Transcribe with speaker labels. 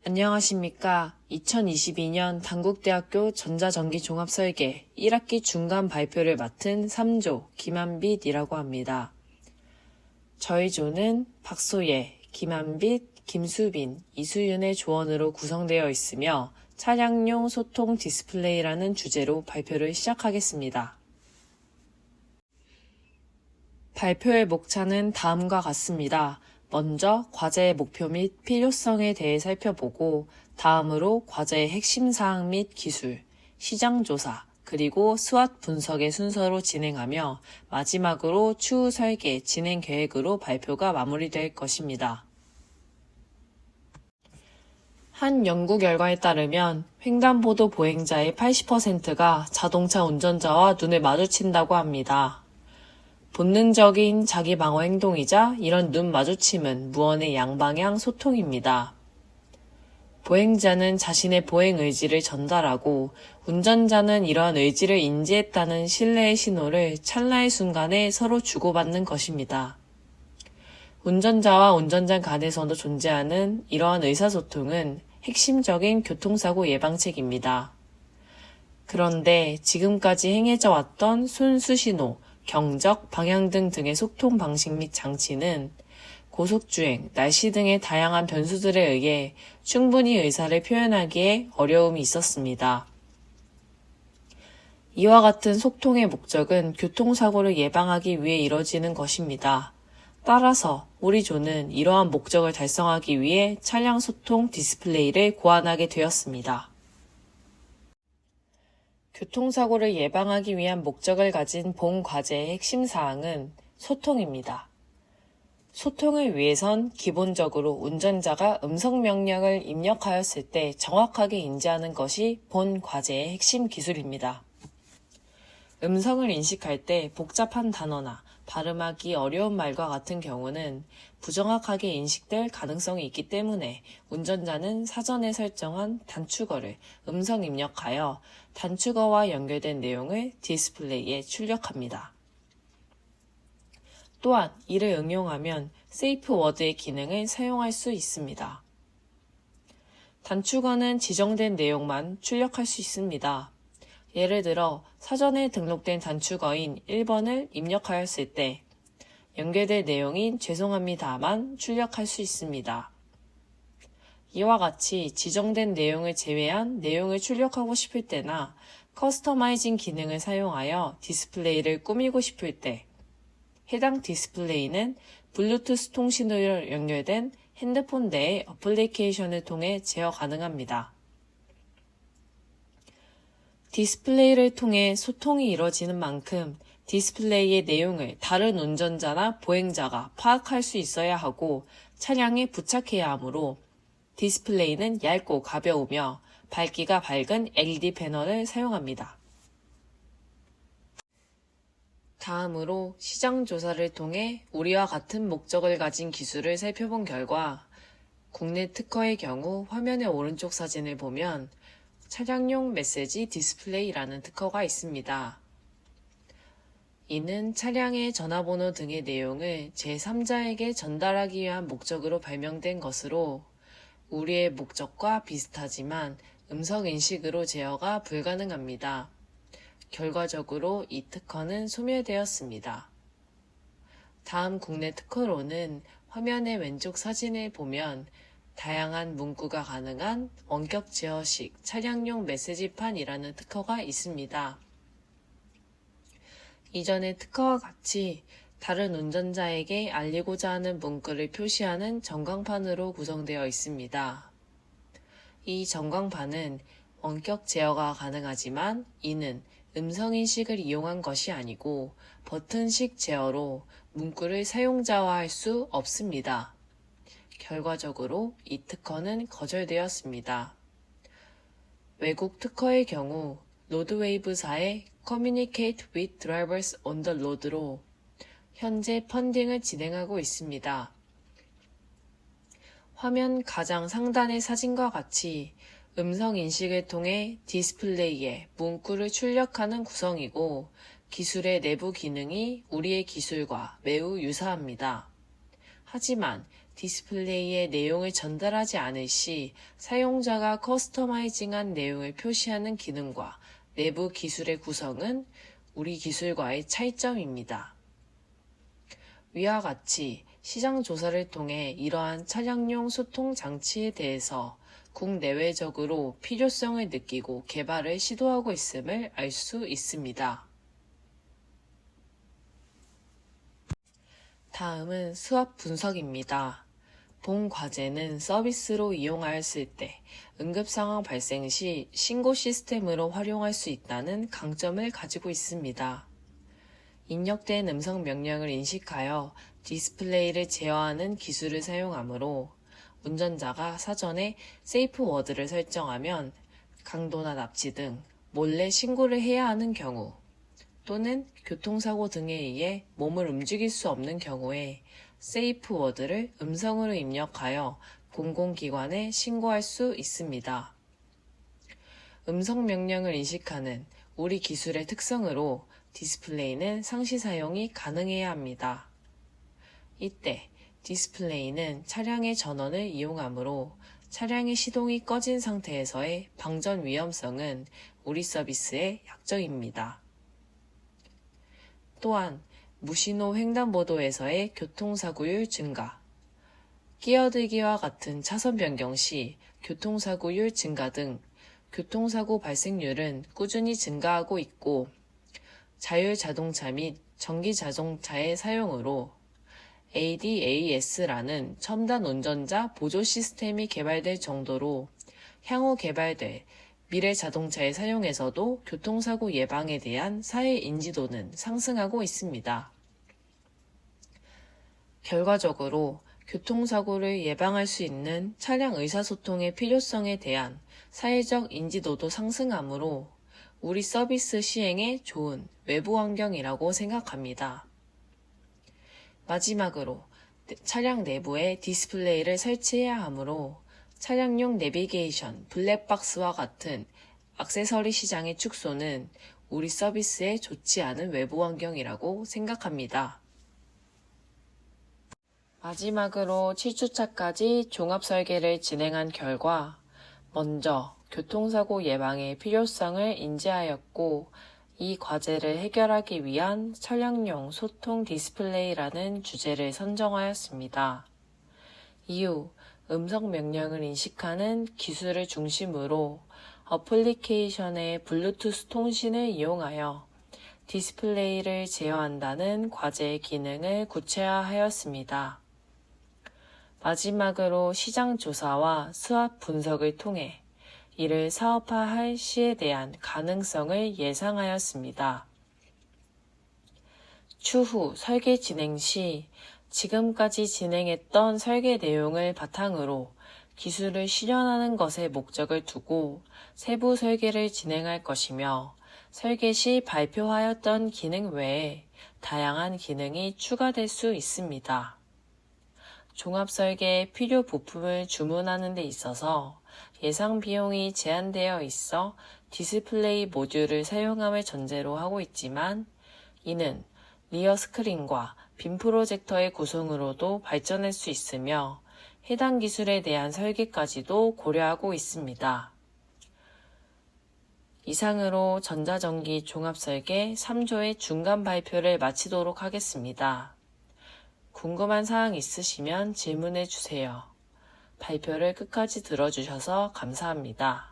Speaker 1: 안녕하십니까. 2022년 단국대학교 전자전기종합설계 1학기 중간 발표를 맡은 3조 김한빛이라고 합니다. 저희 조는 박소예, 김한빛, 김수빈, 이수윤의 조언으로 구성되어 있으며 차량용 소통 디스플레이라는 주제로 발표를 시작하겠습니다. 발표의 목차는 다음과 같습니다. 먼저 과제의 목표 및 필요성에 대해 살펴보고 다음으로 과제의 핵심 사항 및 기술, 시장 조사, 그리고 스왓 분석의 순서로 진행하며 마지막으로 추후 설계 진행 계획으로 발표가 마무리될 것입니다. 한 연구 결과에 따르면 횡단보도 보행자의 80%가 자동차 운전자와 눈을 마주친다고 합니다. 본능적인 자기 방어 행동이자 이런 눈 마주침은 무언의 양방향 소통입니다. 보행자는 자신의 보행 의지를 전달하고 운전자는 이러한 의지를 인지했다는 신뢰의 신호를 찰나의 순간에 서로 주고받는 것입니다. 운전자와 운전자 간에서도 존재하는 이러한 의사소통은 핵심적인 교통사고 예방책입니다. 그런데 지금까지 행해져 왔던 순수신호, 경적, 방향등 등의 소통 방식 및 장치는 고속주행, 날씨 등의 다양한 변수들에 의해 충분히 의사를 표현하기에 어려움이 있었습니다. 이와 같은 소통의 목적은 교통사고를 예방하기 위해 이뤄지는 것입니다. 따라서 우리 조는 이러한 목적을 달성하기 위해 차량 소통 디스플레이를 고안하게 되었습니다. 교통사고를 예방하기 위한 목적을 가진 본 과제의 핵심 사항은 소통입니다. 소통을 위해선 기본적으로 운전자가 음성 명령을 입력하였을 때 정확하게 인지하는 것이 본 과제의 핵심 기술입니다. 음성을 인식할 때 복잡한 단어나 발음하기 어려운 말과 같은 경우는 부정확하게 인식될 가능성이 있기 때문에 운전자는 사전에 설정한 단축어를 음성 입력하여 단축어와 연결된 내용을 디스플레이에 출력합니다. 또한 이를 응용하면 세이프 워드의 기능을 사용할 수 있습니다. 단축어는 지정된 내용만 출력할 수 있습니다. 예를 들어 사전에 등록된 단축어인 1번을 입력하였을 때 연결될 내용인 죄송합니다만 출력할 수 있습니다. 이와 같이 지정된 내용을 제외한 내용을 출력하고 싶을 때나 커스터마이징 기능을 사용하여 디스플레이를 꾸미고 싶을 때 해당 디스플레이는 블루투스 통신으로 연결된 핸드폰 내의 어플리케이션을 통해 제어 가능합니다. 디스플레이를 통해 소통이 이뤄지는 만큼 디스플레이의 내용을 다른 운전자나 보행자가 파악할 수 있어야 하고 차량에 부착해야 하므로 디스플레이는 얇고 가벼우며 밝기가 밝은 LED 패널을 사용합니다. 다음으로 시장 조사를 통해 우리와 같은 목적을 가진 기술을 살펴본 결과 국내 특허의 경우 화면의 오른쪽 사진을 보면 차량용 메시지 디스플레이라는 특허가 있습니다. 이는 차량의 전화번호 등의 내용을 제3자에게 전달하기 위한 목적으로 발명된 것으로 우리의 목적과 비슷하지만 음성 인식으로 제어가 불가능합니다. 결과적으로 이 특허는 소멸되었습니다. 다음 국내 특허로는 화면의 왼쪽 사진을 보면 다양한 문구가 가능한 원격 제어식 차량용 메시지판이라는 특허가 있습니다. 이전의 특허와 같이 다른 운전자에게 알리고자 하는 문구를 표시하는 전광판으로 구성되어 있습니다. 이 전광판은 원격 제어가 가능하지만 이는 음성인식을 이용한 것이 아니고 버튼식 제어로 문구를 사용자화할 수 없습니다. 결과적으로 이 특허는 거절되었습니다. 외국 특허의 경우 로드웨이브사의 Communicate with Drivers on the Road로 현재 펀딩을 진행하고 있습니다. 화면 가장 상단의 사진과 같이 음성 인식을 통해 디스플레이에 문구를 출력하는 구성이고 기술의 내부 기능이 우리의 기술과 매우 유사합니다. 하지만 디스플레이에 내용을 전달하지 않을 시 사용자가 커스터마이징한 내용을 표시하는 기능과 내부 기술의 구성은 우리 기술과의 차이점입니다. 위와 같이 시장 조사를 통해 이러한 차량용 소통 장치에 대해서 국내외적으로 필요성을 느끼고 개발을 시도하고 있음을 알 수 있습니다. 다음은 수압 분석입니다. 본 과제는 서비스로 이용하였을 때 응급상황 발생 시 신고 시스템으로 활용할 수 있다는 강점을 가지고 있습니다. 입력된 음성 명령을 인식하여 디스플레이를 제어하는 기술을 사용하므로 운전자가 사전에 세이프 워드를 설정하면 강도나 납치 등 몰래 신고를 해야 하는 경우 또는 교통사고 등에 의해 몸을 움직일 수 없는 경우에 세이프 워드를 음성으로 입력하여 공공기관에 신고할 수 있습니다. 음성 명령을 인식하는 우리 기술의 특성으로 디스플레이는 상시 사용이 가능해야 합니다. 이때 디스플레이는 차량의 전원을 이용하므로 차량의 시동이 꺼진 상태에서의 방전 위험성은 우리 서비스의 약점입니다. 또한 무신호 횡단보도에서의 교통사고율 증가, 끼어들기와 같은 차선 변경 시 교통사고율 증가 등 교통사고 발생률은 꾸준히 증가하고 있고 자율자동차 및 전기자동차의 사용으로 ADAS라는 첨단 운전자 보조 시스템이 개발될 정도로 향후 개발될 미래 자동차의 사용에서도 교통사고 예방에 대한 사회 인지도는 상승하고 있습니다. 결과적으로 교통사고를 예방할 수 있는 차량 의사소통의 필요성에 대한 사회적 인지도도 상승하므로 우리 서비스 시행에 좋은 외부 환경이라고 생각합니다. 마지막으로 차량 내부에 디스플레이를 설치해야 하므로 차량용 내비게이션, 블랙박스와 같은 액세서리 시장의 축소는 우리 서비스에 좋지 않은 외부 환경이라고 생각합니다. 마지막으로 7주차까지 종합 설계를 진행한 결과 먼저 교통사고 예방의 필요성을 인지하였고 이 과제를 해결하기 위한 차량용 소통 디스플레이라는 주제를 선정하였습니다. 이후 음성 명령을 인식하는 기술을 중심으로 어플리케이션의 블루투스 통신을 이용하여 디스플레이를 제어한다는 과제의 기능을 구체화하였습니다. 마지막으로 시장 조사와 수압 분석을 통해 이를 사업화할 시에 대한 가능성을 예상하였습니다. 추후 설계 진행 시 지금까지 진행했던 설계 내용을 바탕으로 기술을 실현하는 것에 목적을 두고 세부 설계를 진행할 것이며 설계 시 발표하였던 기능 외에 다양한 기능이 추가될 수 있습니다. 종합설계의 필요 부품을 주문하는 데 있어서 예상 비용이 제한되어 있어 디스플레이 모듈을 사용함을 전제로 하고 있지만 이는 리어 스크린과 빔 프로젝터의 구성으로도 발전할 수 있으며 해당 기술에 대한 설계까지도 고려하고 있습니다. 이상으로 전자전기 종합설계 3조의 중간 발표를 마치도록 하겠습니다. 궁금한 사항 있으시면 질문해 주세요. 발표를 끝까지 들어주셔서 감사합니다.